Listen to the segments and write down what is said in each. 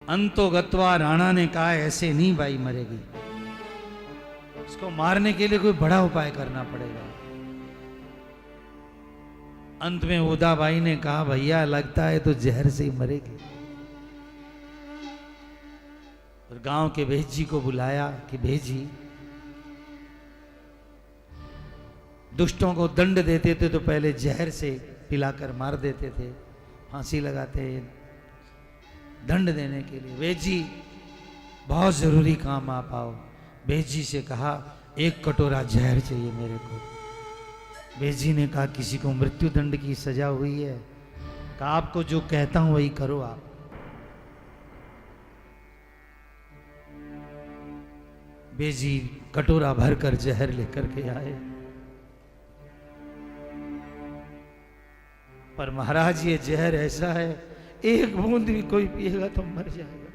अंतो गत्वा राणा ने कहा ऐसे नहीं भाई मरेगी, इसको मारने के लिए कोई बड़ा उपाय करना पड़ेगा। अंत में उदाबाई ने कहा भैया लगता है तो जहर से ही मरेगी। और गांव के भेजी को बुलाया कि भेजी, दुष्टों को दंड देते थे तो पहले जहर से पिलाकर मार देते थे, फांसी लगाते दंड देने के लिए। भेजी बहुत जरूरी काम आप आओ। भेजी से कहा 1 कटोरा जहर चाहिए मेरे को। भेजी ने कहा किसी को मृत्यु दंड की सजा हुई है? कहा आपको जो कहता हूं वही करो आप। भेजी कटोरा भरकर जहर लेकर के आए। पर महाराज ये जहर ऐसा है, 1 बूंद भी कोई पिएगा तो मर जाएगा,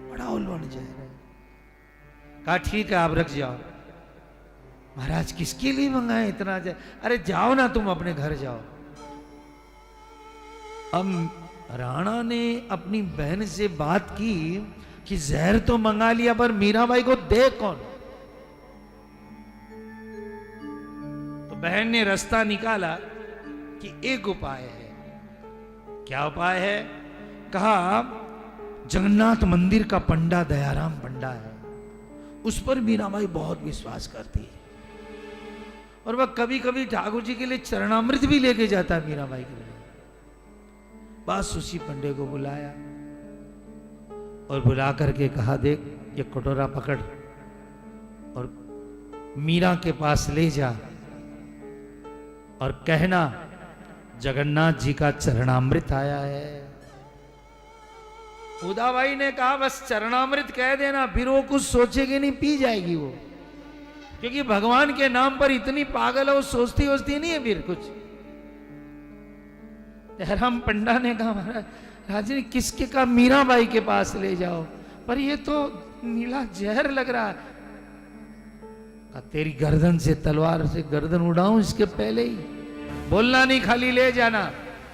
बड़ा उल्वन जहर है। कहा ठीक है आप रख जाओ। महाराज किसके लिए मंगाए इतना जहर? अरे जाओ ना तुम अपने घर जाओ। अब राणा ने अपनी बहन से बात की कि जहर तो मंगा लिया पर मीराबाई को दे कौन? तो बहन ने रास्ता निकाला कि एक उपाय है। क्या उपाय है? कहा जगन्नाथ मंदिर का पंडा दयाराम पंडा है, उस पर मीराबाई बहुत विश्वास करती है और वह कभी कभी ठाकुर जी के लिए चरणामृत भी लेके जाता है मीराबाई के लिए। बस उसी पंडे को बुलाया और बुला करके कहा देख ये कटोरा पकड़ और मीरा के पास ले जा और कहना जगन्नाथ जी का चरणामृत आया है। उदाबाई ने कहा बस चरणामृत कह देना, फिर वो कुछ सोचेगी नहीं, पी जाएगी वो, क्योंकि भगवान के नाम पर इतनी पागल है वो सोचती वोचती नहीं है फिर कुछ। दयाराम पंडा ने कहा महाराज राजन किसके कहा? मीराबाई के पास ले जाओ, पर ये तो नीला जहर लग रहा है। तेरी गर्दन से तलवार से गर्दन उड़ाऊं इसके पहले ही? बोलना नहीं, खाली ले जाना,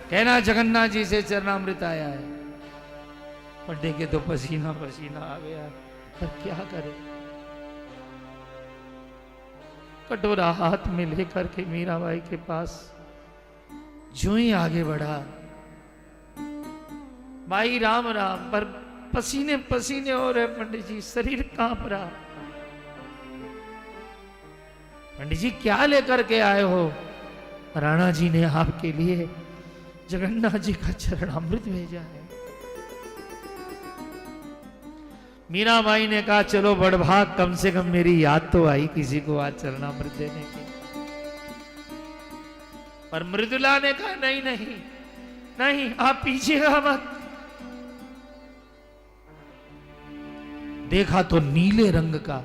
कहना जगन्नाथ जी से चरणामृत आया है। पंडे के तो पसीना पसीना आ गया, पर क्या करे। कटोरा हाथ में लेकर के मीराबाई के पास जो ही आगे बढ़ा, भाई राम राम, पर पसीने पसीने हो रहे पंडित जी, शरीर कांप रहा। पंडित जी क्या लेकर के आए हो? राणा जी ने आपके लिए जगन्नाथ जी का चरणामृत भेजा है। मीराबाई ने कहा चलो बड़भाग, कम से कम मेरी याद तो आई किसी को आज चरणामृत देने की। पर मृदुला ने कहा नहीं नहीं नहीं, आप पीछेगा मत। देखा तो नीले रंग का।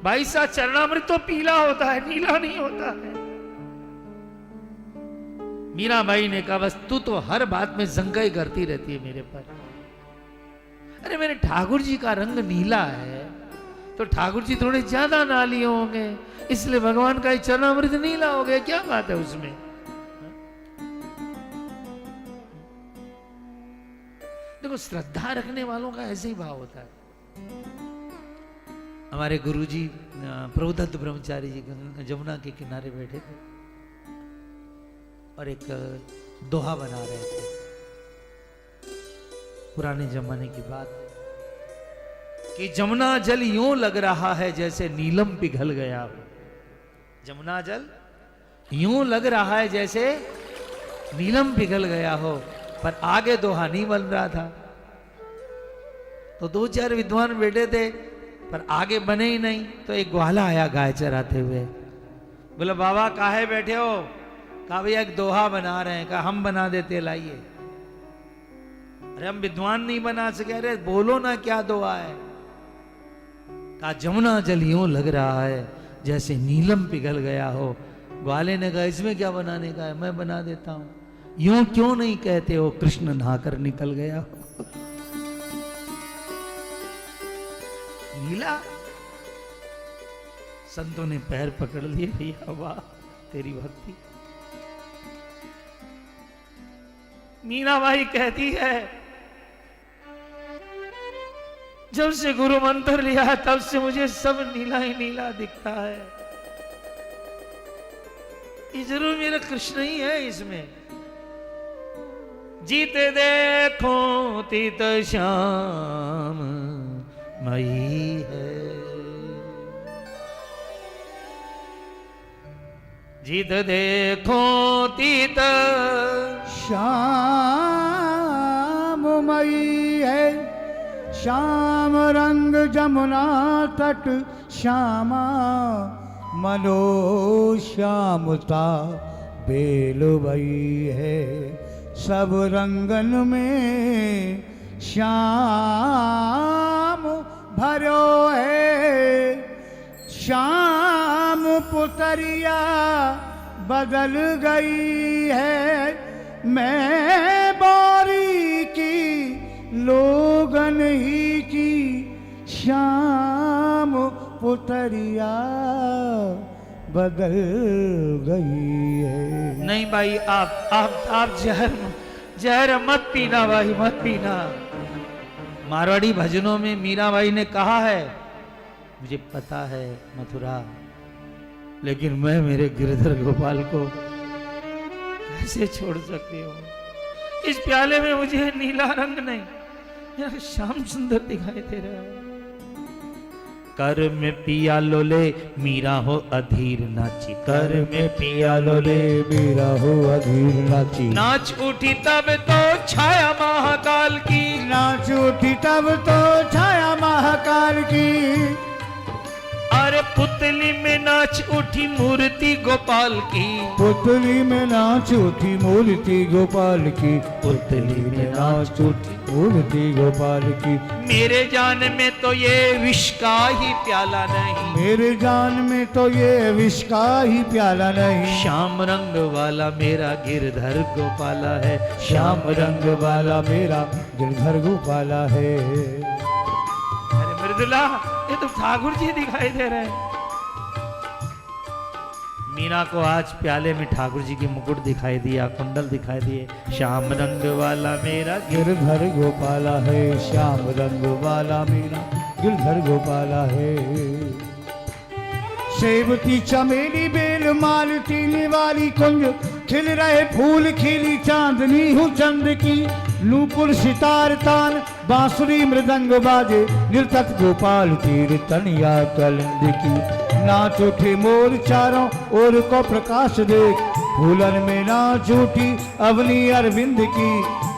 भाई साहब चरणामृत तो पीला होता है, नीला नहीं होता है। मीराबाई ने कहा बस तू तो हर बात में जंगई करती रहती है मेरे पर। अरे मेरे ठाकुर जी का रंग नीला है तो ठाकुर जी थोड़े ज्यादा नाली होंगे, इसलिए भगवान का चरणामृत नीला हो गया, क्या बात है उसमें? देखो श्रद्धा रखने वालों का ऐसे ही भाव होता है। हमारे गुरुजी प्रभुदत्त ब्रह्मचारी जी जमुना के किनारे बैठे थे और एक दोहा बना रहे थे। पुराने जमाने की बात कि जमुना जल यूं लग रहा है जैसे नीलम पिघल गया हो। जमुना जल यूं लग रहा है जैसे नीलम पिघल गया हो, पर आगे दोहा नहीं बन रहा था। तो 2-4 विद्वान बैठे थे पर आगे बने ही नहीं। तो एक ग्वाला आया गाय चराते हुए, बोला बाबा काहे बैठे हो? कहा भैया एक दोहा बना रहे हैं। कहा हम बना देते, लाइए। अरे हम विद्वान नहीं बना सके। अरे बोलो ना क्या दोहा है? कहा जमुना जल यूं लग रहा है जैसे नीलम पिघल गया हो। ग्वाले ने कहा इसमें क्या बनाने का है, मैं बना देता हूं। यूं क्यों नहीं कहते हो कृष्ण नहाकर निकल गया हो? नीला। संतों ने पैर पकड़ लिए, भैया वाह तेरी भक्ति। मीराबाई कहती है जब से गुरु मंत्र लिया तब से मुझे सब नीला ही नीला दिखता है। ये जरूर मेरा कृष्ण ही है इसमें। जीते देखो तीत श्याम मई है, जीत देखो तीत श्याम मई है। श्याम रंग जमुना तट श्यामा मनो श्यामता बेल भई है। सब रंगन में श्याम भरो है। श्याम पुतरिया बदल गई है। मैं बारी की लोगन ही की श्याम पुतरिया बदल गई है। नहीं भाई, आप जहर मत पीना भाई, मत पीना। मारवाड़ी भजनों में मीराबाई ने कहा है, मुझे पता है मथुरा, लेकिन मैं मेरे गिरधर गोपाल को कैसे छोड़ सकती हूँ। इस प्याले में मुझे नीला रंग नहीं, यार श्याम सुंदर दिखाई दे रहा है। कर में पिया लोले मीरा हो अधीर नाची, कर में पिया लोले मीरा हो अधीर नाची। नाच उठी तब तो छाया महाकाल की, नाच उठी तब तो छाया महाकाल की। अरे पुतली में नाच उठी मूर्ति गोपाल की, पुतली में नाच उठी मूर्ति गोपाल की। पुतली में नाच उठी मूर्ति गोपाल की। मेरे जान में तो ये विष का ही प्याला नहीं, मेरे जान में तो ये विष का ही प्याला नहीं। श्याम रंग वाला मेरा गिरधर गोपाला है, श्याम रंग वाला मेरा गिरधर गोपाला है। अरे मृदुला, ये तो ठाकुर जी दिखाई दे रहे हैं। मीरा को आज प्याले में ठाकुर जी की मुकुट दिखाई दिया, कुंडल दिखाई दिए। श्याम रंग वाला मेरा गिरधर गोपाला है। श्याम रंग वाला मेरा गिरधर गोपाला है। सेवती चमेली बेल मालती निवाली कुंज, खिल रहे फूल खिली चांदनी हूँ चंद की। नूपुर सितार तान बांसुरी मृदंग बाजे, नृतक गोपाल तीर तनिया कलिंद की। नाच उठे मोर चारों ओर को प्रकाश देख, फूलन में नाच उठी अवनी अरविंद की।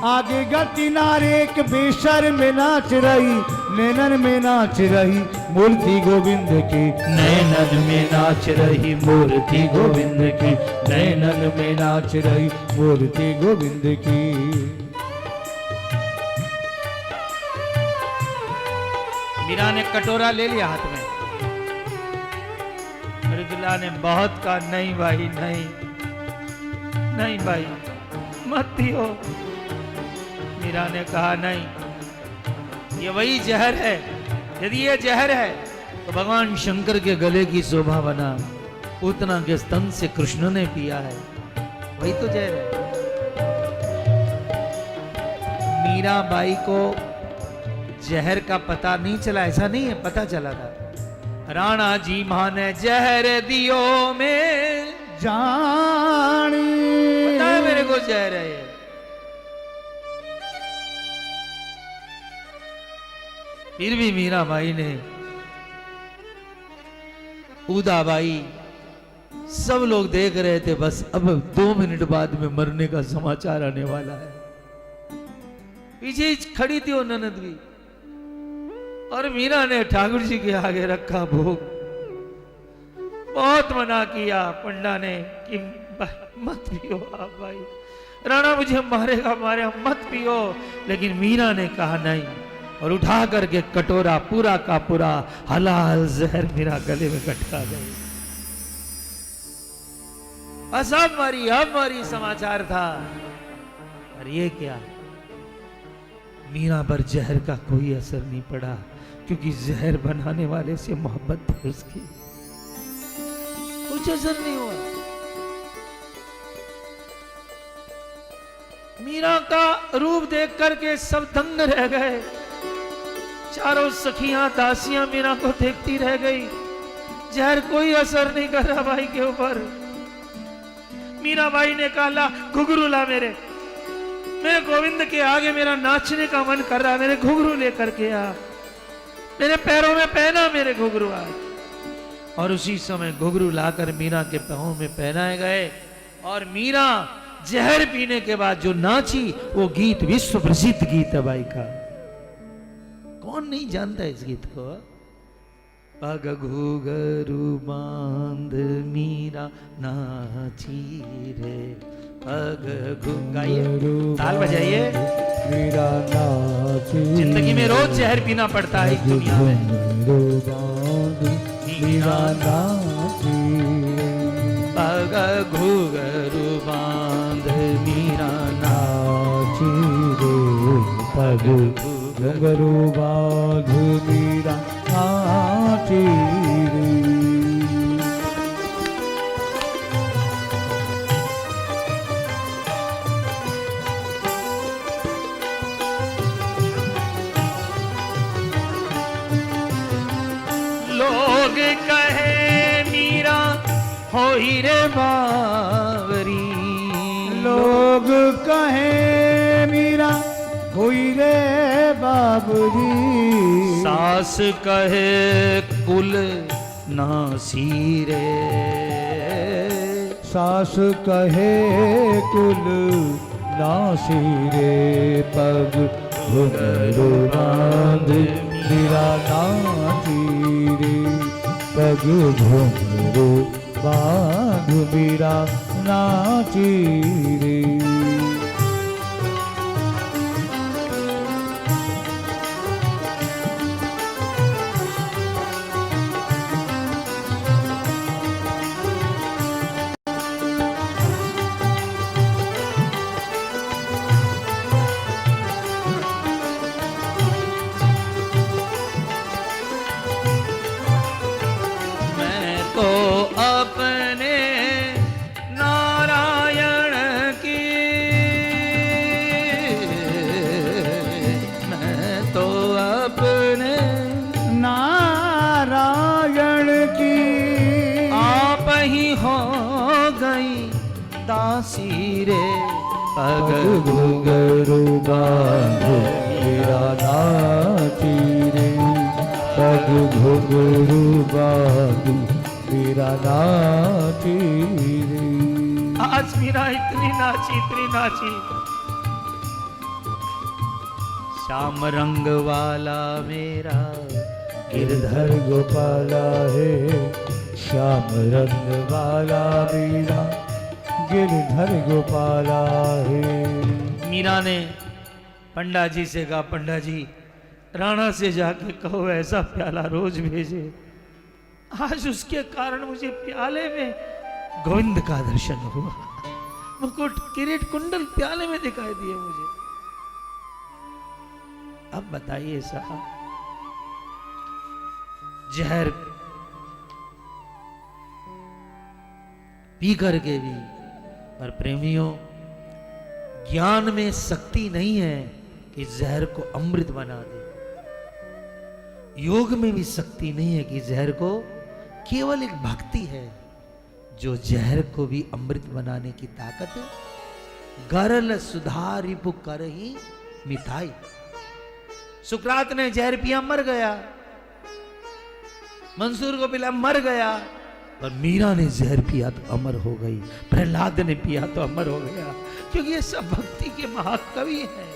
आगे गति नारेक बेशर में नाच रही, नैनन में नाच रही मूर्ति गोविंद की। नैनन में नाच रही मूर्ति गोविंद की, नैनन में नाच रही मूर्ति गोविंद की। मीरा ने कटोरा ले लिया हाथ में। मृदुला ने बहुत कहा, नहीं भाई नहीं, नहीं भाई मत पियो। मीरा ने कहा नहीं, ये वही जहर है। यदि ये जहर है तो भगवान शंकर के गले की शोभा बना, उतना के स्तन से कृष्ण ने पिया है, वही तो जहर है। मीराबाई को जहर का पता नहीं चला, ऐसा नहीं है, पता चला था। राणा जी माने जहर दियो में जानी, पता है मेरे को जहर है ये। फिर भी मीराबाई ने, उदाबाई, सब लोग देख रहे थे, बस अब 2 मिनट बाद में मरने का समाचार आने वाला है। पीछे खड़ी थी वो ननद भी, और मीरा ने ठाकुर जी के आगे रखा भोग। बहुत मना किया पंडा ने कि मत पियो आप भाई, राणा मुझे मारेगा, मारे मत पियो। लेकिन मीरा ने कहा नहीं, और उठा करके कटोरा पूरा का पूरा हलाल जहर मेरा गले में कटका गई। बस अब मारी समाचार था। और ये क्या, मीरा पर जहर का कोई असर नहीं पड़ा, क्योंकि जहर बनाने वाले से मोहब्बत थी उसकी, कुछ असर नहीं हुआ। मीरा का रूप देख करके सब दंग रह गए। चारों सखियां दासियां मीरा को देखती रह गई। जहर कोई असर नहीं कर रहा भाई के ऊपर। मीरा भाई ने कहा ला घुघरू ला मेरे गोविंद के आगे मेरा नाचने का मन कर रहा है, मेरे घुघरू लेकर के आ, मेरे पैरों में पहना मेरे घुघरू आज। और उसी समय घुघरू लाकर मीरा के पैरों में पहनाए गए और मीरा जहर पीने के बाद जो नाची वो गीत विश्व प्रसिद्ध गीत है भाई का। कौन नहीं जानता इस गीत को? पग घुघरू बांध मीरा नाची रे, पग गाइए, ताल बजाइए। मीरा नाची, जिंदगी में रोज जहर पीना पड़ता है इस दुनिया में। मीरा नाची, पग घुघरू बांध मीरा नाची रे, पग घुघरू बांध मीरा नाची रे। लोग कहे मीरा होई रे बावरी, लोग कहे मीरा होई रे बाबरी। सास कहे कुल नासी रे, सास कहे कुल नासी रे, पग घुंघरू बांध मीरा नाची रे, पग घुंघरू बांध मीरा नाची रे। अपने नारायण की, मैं तो अपने नारायण की आप ही हो गई दासी रे, पग घुंघरू बांध मीरा नाची रे, पग घुंघरू बांध मीरा नाची रे। आज मीरा इतनी नाची। श्याम रंग वाला मेरा गिरधर गोपाला है, श्याम रंग वाला मीरा गिरधर गोपाला है। मीरा ने पंडा जी से कहा, पंडा जी राणा से जाके कहो ऐसा प्याला रोज भेजे, आज उसके कारण मुझे प्याले में गोविंद का दर्शन हुआ। मुकुट किरीट कुंडल प्याले में दिखाई दिए मुझे। अब बताइए साहब, जहर पी करके भी, पर प्रेमियों ज्ञान में शक्ति नहीं है कि जहर को अमृत बना दे। योग में भी शक्ति नहीं है कि जहर को, केवल एक भक्ति है जो जहर को भी अमृत बनाने की ताकत। गरल सुधार रिपु कर ही मिठाई। सुकरात ने जहर पिया मर गया, मंसूर को पिला मर गया, पर मीरा ने जहर पिया तो अमर हो गई, प्रहलाद ने पिया तो अमर हो गया, क्योंकि ये सब भक्ति के महाकवि हैं।